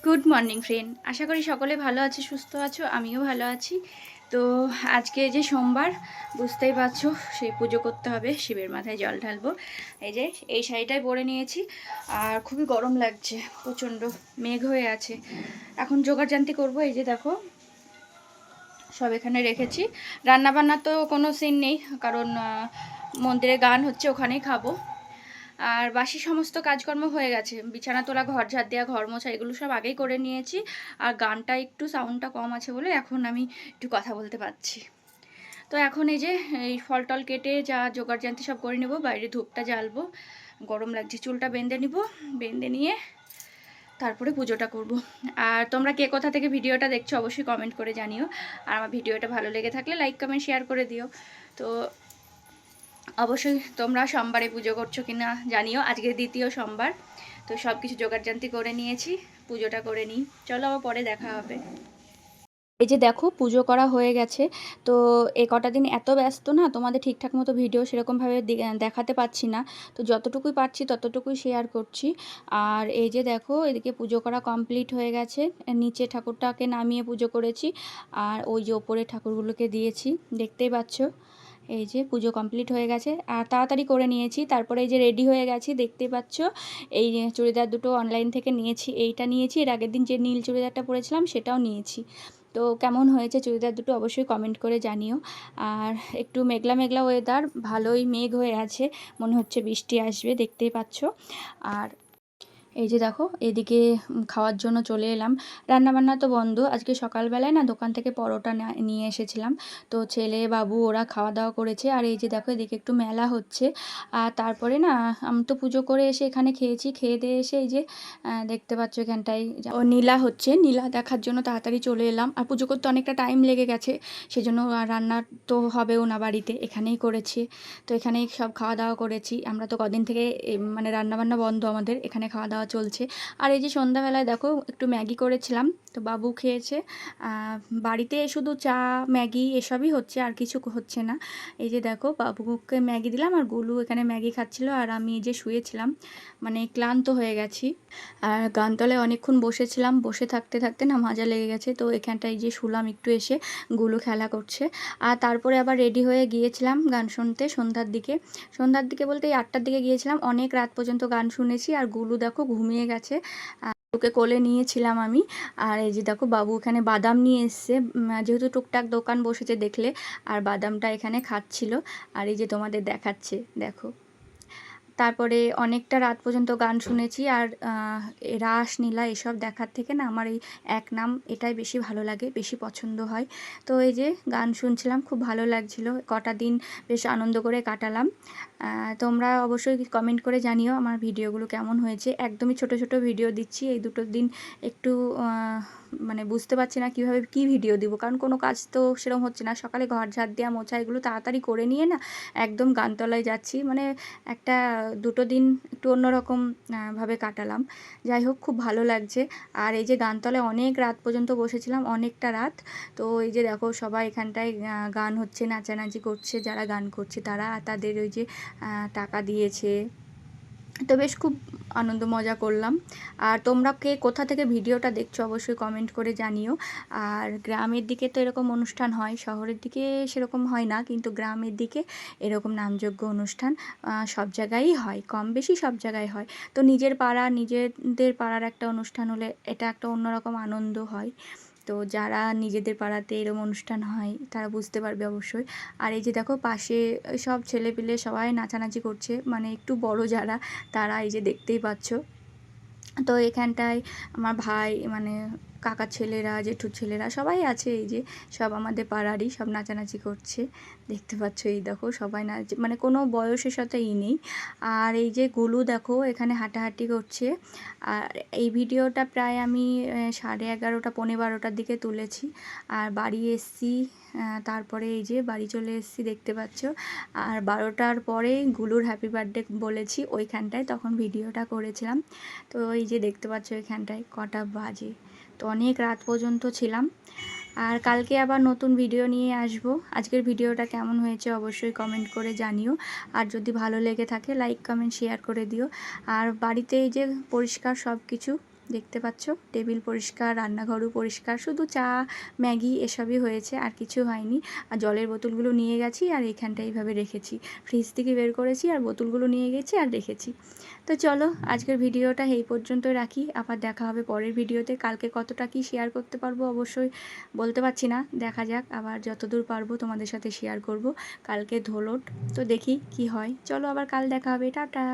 Good morning friend, আশা করি সকলে ভালো আছে, সুস্থ আছো। আমিও ভালো আছি। তো আজকে যে সোমবার, বুঝতেই পারছো, সেই পুজো করতে হবে, শিবের মাথায় জল ঢালবো। এই যে এই শাড়িটাই পরে নিয়েছি, আর খুবই গরম লাগছে, প্রচণ্ড মেঘ হয়ে আছে। এখন জোগাড়জান্তি করবো। এই যে দেখো, সব এখানে রেখেছি। রান্নাবান্নার তো কোনো সিন নেই, কারণ মন্দিরে গান হচ্ছে, ওখানেই খাবো। আর বাসি সমস্ত কাজকর্ম হয়ে গেছে, বিছানা তোলা, ঘর ঝাড় দেওয়া, ঘর মোছা, এগুলো সব আগেই করে নিয়েছি। আর গানটা একটু সাউন্ডটা কম আছে বলে এখন আমি একটু কথা বলতে পারছি। তো এখন এই যে এই ফল টল কেটে যা জোগাড়জান্তি সব করে নেব, বাইরে ধূপটা জ্বালবো। গরম লাগছে, চুলটা বেঁধে নিব, বেঁধে নিয়ে তারপরে পুজোটা করব। আর তোমরা কে কোথা থেকে ভিডিওটা দেখছো অবশ্যই কমেন্ট করে জানিও। আর আমার ভিডিওটা ভালো লেগে থাকলে লাইক কমেন্ট শেয়ার করে দিও। তো অবশ্যই তোমরা সোমবারে পুজো করছো কিনা জানিও। আজকে দ্বিতীয় সোমবার, তো সব কিছু জোগাড়জান্তি করে নিয়েছি, পুজোটা করে নিই। চলো, আবার পরে দেখা হবে। এই যে দেখো, পুজো করা হয়ে গেছে। তো এ কটা দিন এত ব্যস্ত না, তোমাদের ঠিকঠাক মতো ভিডিও সেরকমভাবে দেখাতে পাচ্ছি না। তো যতটুকুই পারছি ততটুকুই শেয়ার করছি। আর এই যে দেখো, এদিকে পুজো করা কমপ্লিট হয়ে গেছে। নিচে ঠাকুরটাকে নামিয়ে পুজো করেছি, আর ওই যে ওপরে ঠাকুরগুলোকে দিয়েছি, দেখতেই পাচ্ছ। এই যে পুজো কমপ্লিট হয়ে গেছে, আর তাড়াতাড়ি করে নিয়েছি। তারপরে এই যে রেডি হয়ে গেছি, দেখতেই পাচ্ছ। এই চুড়িদার দুটো অনলাইন থেকে নিয়েছি, এইটা নিয়েছি, এর আগের দিন যে নীল চুড়িদারটা পরেছিলাম সেটাও নিয়েছি। তো কেমন হয়েছে চুড়িদার দুটো অবশ্যই কমেন্ট করে জানিও। আর একটু মেঘলা মেঘলা ওয়েদার, ভালোই মেঘ হয়ে আছে, মনে হচ্ছে বৃষ্টি আসবে, দেখতেই পাচ্ছ। আর এই যে দেখো, এদিকে খাওয়ার জন্য চলে এলাম। রান্নাবান্না তো বন্ধ, আজকে সকালবেলায় না দোকান থেকে পরোটা নিয়ে এসেছিলাম। তো ছেলে বাবু ওরা খাওয়া দাওয়া করেছে। আর এই যে দেখো, এদিকে একটু মেলা হচ্ছে। আর তারপরে না, আমি তো পুজো করে এসে এখানে খেয়েছি, খেয়ে দিয়ে এসে এই যে দেখতে পাচ্ছ এখানটায় ও নীলা হচ্ছে, নীলা দেখার জন্য তাড়াতাড়ি চলে এলাম। আর পুজো করতে অনেকটা টাইম লেগে গেছে, সেজন্য রান্না তো হবেও না বাড়িতে, এখানেই করেছি। তো এখানেই সব খাওয়া দাওয়া করেছি। আমরা তো কদিন থেকে মানে রান্নাবান্না বন্ধ আমাদের, এখানে খাওয়া দাওয়া চলছে। আর এই যে সন্ধ্যাবেলায় দেখো, একটু ম্যাগি করেছিলাম, তো বাবু খেয়েছে। বাড়িতে শুধু চা ম্যাগি এসবই হচ্ছে, আর কিছু হচ্ছে না। এই যে দেখো, বাবুকে ম্যাগি দিলাম, আর গুলু এখানে ম্যাগি খাচ্ছিল, আর আমি যে শুয়েছিলাম, মানে ক্লান্ত হয়ে গেছি। আর গানতলায় অনেকক্ষণ বসেছিলাম, বসে থাকতে থাকতে না মাজা লেগে গেছে। তো এখানটায় যে শুলাম একটু, এসে গুলু খেলা করছে। আর তারপরে আবার রেডি হয়ে গিয়েছিলাম গান শুনতে সন্ধ্যার দিকে। সন্ধ্যার দিকে বলতে এই 8টার দিকে গিয়েছিলাম, অনেক রাত পর্যন্ত গান শুনেছি। আর গুলু দেখো ঘুমিয়ে গেছে, ওকে কোলে নিয়েছিলাম আমি। আর এই যে দেখো, বাবু এখানে বাদাম নিয়ে এসছে, যেহেতু টুকটাক দোকান বসেছে দেখলে, আর বাদামটা এখানে খাচ্ছিল। আর এই যে তোমাদের দেখাচ্ছে, দেখো। তারপরে অনেকটা রাত পর্যন্ত গান শুনেছি। আর রাসলীলা এসব দেখার থেকে না, আমার এই এক নাম এটাই বেশি ভালো লাগে, বেশি পছন্দ হয়। তো এই যে গান শুনছিলাম, খুব ভালো লাগছিল, কটা দিন বেশ আনন্দ করে কাটালাম। তোমরা অবশ্যই কমেন্ট করে জানিও আমার ভিডিওগুলো কেমন হয়েছে। একদমই ছোট ছোট ভিডিও দিচ্ছি এই দুটো দিন, একটু মানে বুঝতে পারছি না কীভাবে কী ভিডিও দিব, কারণ কোনো কাজ তো সেরকম হচ্ছে না। সকালে ঘর ঝাড় দেওয়া, মোছা, এগুলো তাড়াতাড়ি করে নিয়ে না একদম গানতলায় যাচ্ছি, মানে একটা দুটো দিন একটু অন্যরকম ভাবে কাটালাম। যাই হোক, খুব ভালো লাগছে। আর এই যে গানতলায় অনেক রাত পর্যন্ত বসেছিলাম, অনেকটা রাত। তো এই যে দেখো, সবাই এখানটায় গান হচ্ছে, নাচানাচি করছে, যারা গান করছে তারা, তাদের ওই যে টাকা দিয়েছে। তো বেশ খুব আনন্দ মজা করলাম। আর তোমরা কে কোথা থেকে ভিডিওটা দেখছো অবশ্যই কমেন্ট করে জানিও। আর গ্রামের দিকে তো এরকম অনুষ্ঠান হয়, শহরের দিকে সেরকম হয় না, কিন্তু গ্রামের দিকে এরকম নামযজ্ঞ অনুষ্ঠান সব জায়গায়ই হয়, কম বেশি সব জায়গায় হয়। তো নিজের পাড়া, নিজেদের পাড়ার একটা অনুষ্ঠান হলে এটা একটা অন্যরকম আনন্দ হয়। তো যারা নিজেদের পাড়াতে এরকম অনুষ্ঠান হয় তারা বুঝতে পারবে অবশ্যই। আর এই যে দেখো, পাশে সব ছেলেপিলে সবাই নাচানাচি করছে, মানে একটু বড় যারা, তারা এই যে দেখতেই পাচ্ছ। তো এখানটায় আমার ভাই, মানে কাকার ছেলেরা, জেঠুর ছেলেরা সবাই আছে, এই যে সব আমাদের পাড়ারই, সব নাচানাচি করছে, দেখতে পাচ্ছ। এই দেখো, সবাই মানে কোনো বয়সের সাথে নেই। আর এই যে গুলু দেখো, এখানে হাঁটাহাঁটি করছে। আর এই ভিডিওটা প্রায় আমি 11:30 12টার দিকে তুলেছি। আর বাড়ি এসছি, তারপরে এই যে বাড়ি চলে এসেছি, দেখতে পাচ্ছ। আর 12টার পরে গুলুর হ্যাপি বার্থডে বলেছি ওইখানটায়, তখন ভিডিওটা করেছিলাম। তো এই যে দেখতে পাচ্ছ এখানটায় কটা বাজে, তো অনেক রাত পর্যন্ত ছিলাম। আর কালকে আবার নতুন ভিডিও নিয়ে আসব। আজকের ভিডিওটা কেমন হয়েছে অবশ্যই কমেন্ট করে জানিও। আর যদি ভালো লেগে থাকে লাইক কমেন্ট শেয়ার করে দিও। আর বাড়িতে এই যে পরিষ্কার সব কিছু, দেখতে পাচ্ছ টেবিল পরিষ্কার, রান্নাঘরও পরিষ্কার, শুধু চা ম্যাগি এসবই হয়েছে, আর কিছু হয়নি। আর জলের বোতলগুলো নিয়ে গেছি আর এইখানটা এইভাবে রেখেছি, ফ্রিজ থেকে বের করেছি আর বোতলগুলো নিয়ে গেছি আর রেখেছি। তো চলো আজকের ভিডিওটা এই পর্যন্ত রাখি, আবার দেখা হবে পরের ভিডিওতে। কালকে কতটা কি শেয়ার করতে পারবো অবশ্যই বলতে পারছি না, দেখা যাক, আবার যতদূর পারবো তোমাদের সাথে শেয়ার করব। কালকে ধোলট, তো দেখি কি হয়। চলো আবার কাল দেখা হবে, টাটা।